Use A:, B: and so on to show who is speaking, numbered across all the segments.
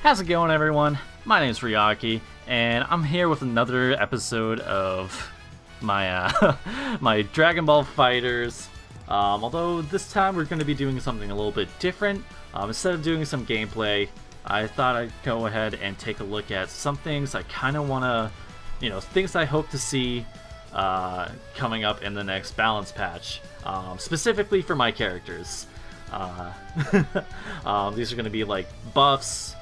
A: How's it going, everyone? My name is Ryaki, and I'm here with another episode of my my Dragon Ball Fighters. Although this time we're going to be doing something a little bit different. Instead of doing some gameplay, I thought I'd go ahead and take a look at some things I kind of want to, things I hope to see coming up in the next balance patch, specifically for my characters. These are going to be like buffs,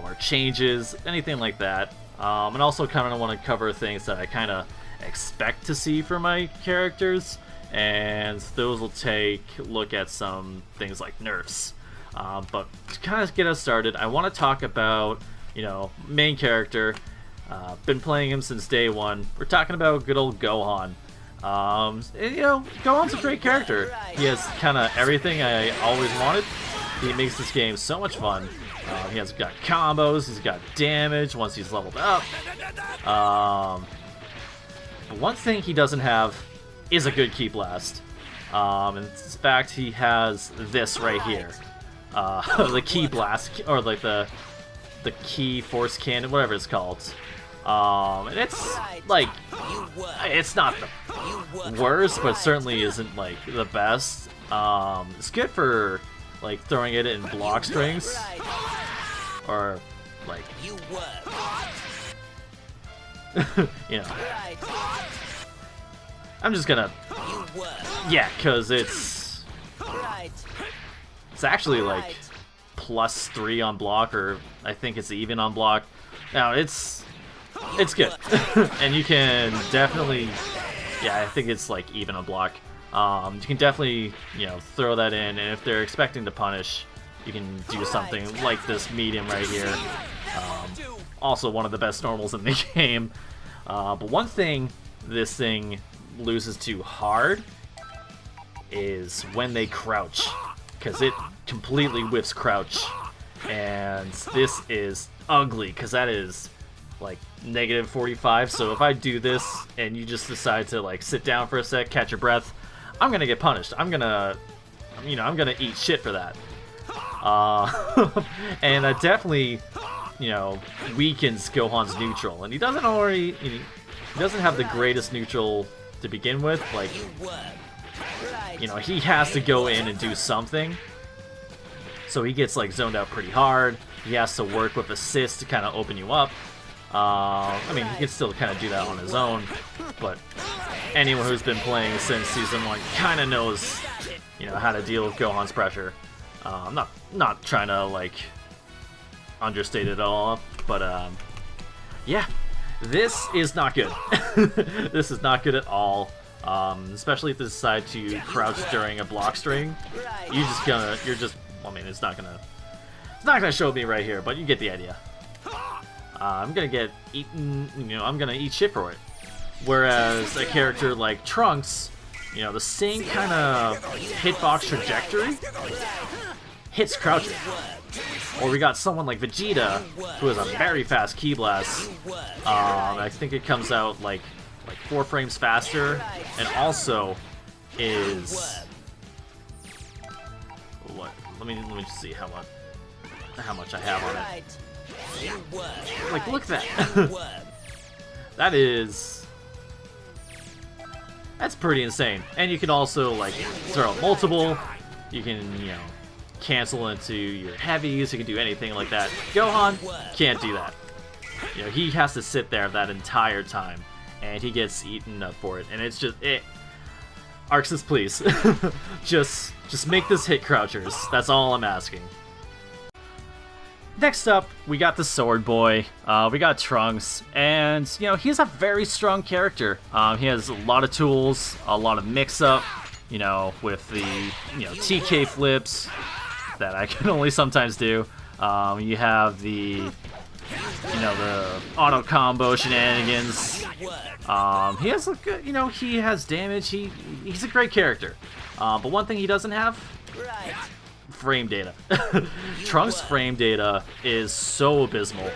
A: or changes, anything like that. And also kind of want to cover things that I kind of expect to see for my characters, and those will take a look at some things like nerfs. But to kind of get us started, I want to talk about, main character. Been playing him since day one. We're talking about good old Gohan. Gohan's a great character. He has kind of everything I always wanted. He makes this game so much fun. He has got combos, he's got damage once he's leveled up. But one thing he doesn't have is a good Ki Blast. In fact, he has this right here. The Ki Blast, or like the Ki Force Cannon, whatever it's called. And it's like, it's not the worst, but certainly isn't like the best. It's good for like throwing it in block strings, or like I'm just gonna because it's actually like +3 on block, or I think it's even on block. Now it's good. And you can definitely, I think it's like even on block. You can definitely, throw that in, and if they're expecting to punish, you can do something like this medium right here. Also one of the best normals in the game. But one thing this thing loses to hard is when they crouch, because it completely whiffs crouch. And this is ugly, because that is like -45. So if I do this and you just decide to like sit down for a sec, catch your breath, I'm gonna get punished. I'm gonna eat shit for that. And that definitely, weakens Gohan's neutral. And he doesn't have the greatest neutral to begin with. Like, he has to go in and do something. So he gets like zoned out pretty hard. He has to work with assists to kind of open you up. He can still kind of do that on his own, but anyone who's been playing since Season 1 kind of knows, how to deal with Gohan's pressure. I'm not trying to, like, understate it all, but, this is not good. This is not good at all, especially if they decide to crouch during a block string. It's not gonna show me right here, but you get the idea. I'm gonna get eaten, I'm gonna eat shit for it. Whereas a character like Trunks, the same kind of hitbox trajectory hits crouching. Or we got someone like Vegeta, who has a very fast Ki Blast. I think it comes out like 4 frames faster, and also is what? Let me just see how much I have on it. Like, look at that. That's pretty insane. And you can also like throw out multiple. You can, cancel into your heavies. You can do anything like that. Gohan can't do that. He has to sit there that entire time, and he gets eaten up for it. And it's just Arxis, please, just make this hit crouchers. That's all I'm asking. Next up, we got the Sword Boy. We got Trunks, and he's a very strong character. He has a lot of tools, a lot of mix-up, with the TK flips that I can only sometimes do. You have the the auto combo shenanigans. He has a good, he has damage. He's a great character. But one thing he doesn't have. Frame data. Trunks' frame data is so abysmal,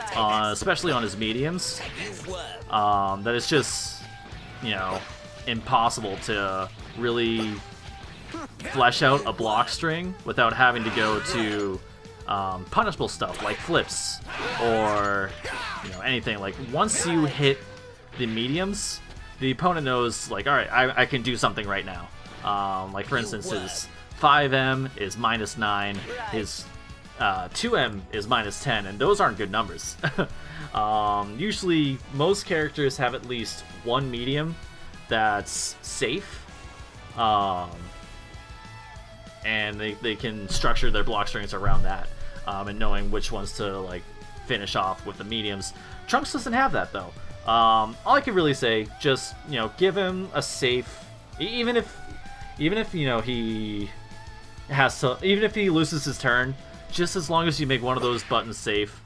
A: especially on his mediums, that it's just, impossible to really flesh out a block string without having to go to punishable stuff like flips or anything. Like once you hit the mediums, the opponent knows like, all right, I can do something right now. Like for instance, his 5M is -9, his 2M is -10, and those aren't good numbers. Usually, most characters have at least one medium that's safe, and they can structure their block strings around that, and knowing which ones to like finish off with the mediums. Trunks doesn't have that though. All I can really say, just give him a safe, even if he has to, even if he loses his turn, just as long as you make one of those buttons safe,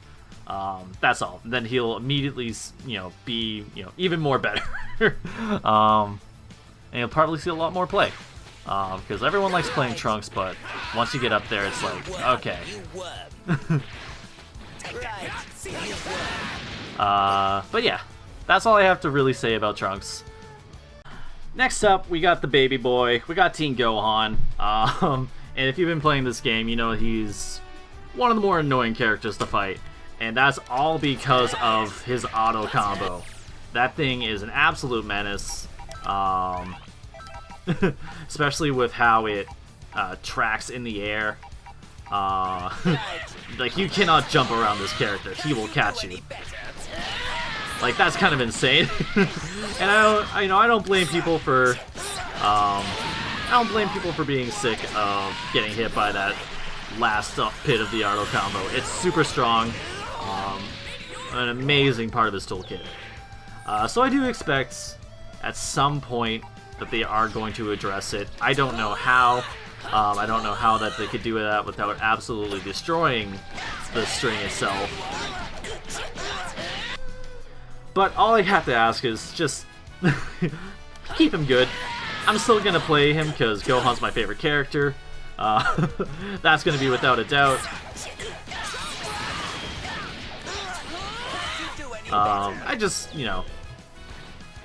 A: that's all. Then he'll immediately, be, even more better. And he'll probably see a lot more play. Because everyone likes playing Trunks, but once you get up there, it's like, okay. But yeah, that's all I have to really say about Trunks. Next up, we got the baby boy. We got Teen Gohan. And if you've been playing this game, you know he's one of the more annoying characters to fight. And that's all because of his auto combo. That thing is an absolute menace. Especially with how it tracks in the air. Like, you cannot jump around this character. He will catch you. Like, that's kind of insane. And I don't blame people for being sick of getting hit by that last pit of the auto combo. It's super strong. An amazing part of his toolkit. So I do expect at some point that they are going to address it. I don't know how. I don't know how that they could do that without absolutely destroying the string itself. But all I have to ask is just keep him good. I'm still going to play him because Gohan's my favorite character. That's going to be without a doubt. I just,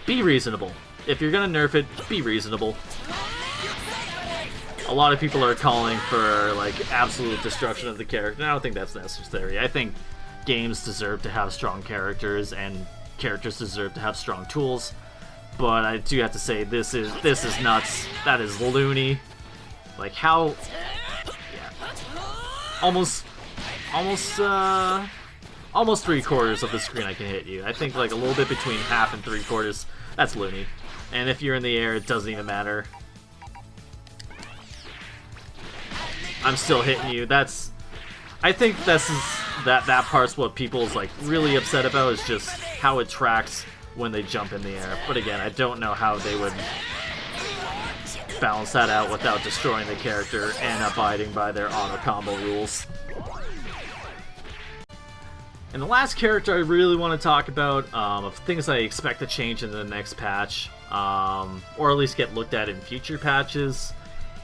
A: be reasonable. If you're going to nerf it, be reasonable. A lot of people are calling for, like, absolute destruction of the character, and I don't think that's necessary. I think games deserve to have strong characters, and characters deserve to have strong tools. But I do have to say, this is nuts. That is loony. Like, how... Yeah. Almost 3/4 of the screen I can hit you. I think, like, a little bit between half and 3/4, that's loony. And if you're in the air, it doesn't even matter. I'm still hitting you. I think that part's what people's like really upset about, is just how it tracks when they jump in the air. But again, I don't know how they would balance that out without destroying the character and abiding by their auto combo rules. And the last character I really want to talk about, of things I expect to change in the next patch, or at least get looked at in future patches,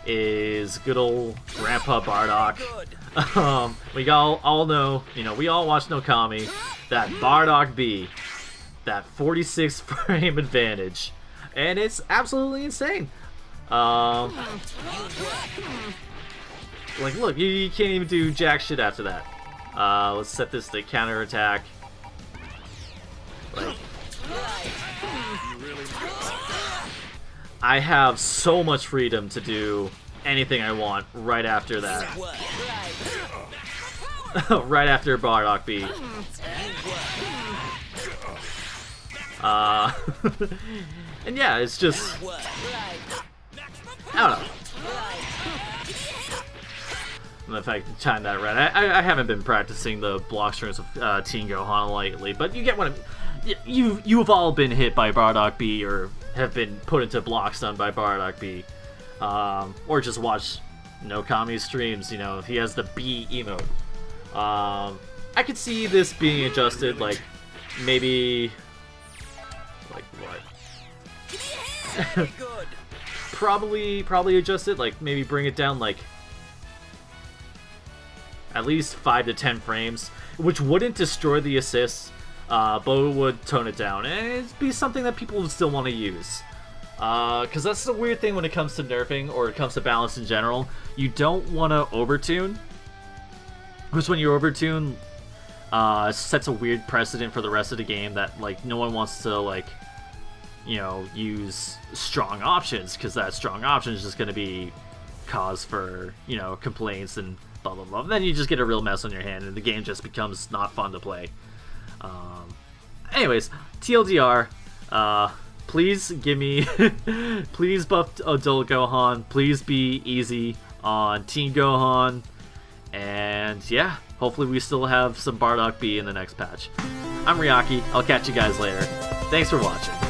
A: is good old Grandpa Bardock. We all know, we all watch Nokami, that Bardock B, that 46 frame advantage, and it's absolutely insane. Like, look, you can't even do jack shit after that. Let's set this to counterattack. Like, I have so much freedom to do anything I want right after that. Right after Bardock B. And yeah, it's just... I don't know. If I can time that right. I haven't been practicing the block strings of Teen Gohan lately, but you get what you've all been hit by Bardock B, or have been put into block stun by Bardock B, or just watch Nokami streams. He has the B emote. I could see this being adjusted, like maybe, like what? probably adjust it, like maybe bring it down like at least 5 to 10 frames, which wouldn't destroy the assists, but it would tone it down, and it'd be something that people would still want to use. Because that's the weird thing when it comes to nerfing, or it comes to balance in general. You don't want to overtune. Because when you overtune, sets a weird precedent for the rest of the game that like no one wants to like, you know, use strong options, because that strong option is just going to be cause for, you know, complaints and blah blah blah. And then you just get a real mess on your hand, and the game just becomes not fun to play. Anyways, TLDR, please give me, please buff Adult Gohan, please be easy on Teen Gohan, and yeah, hopefully we still have some Bardock B in the next patch. I'm Ryaki, I'll catch you guys later. Thanks for watching.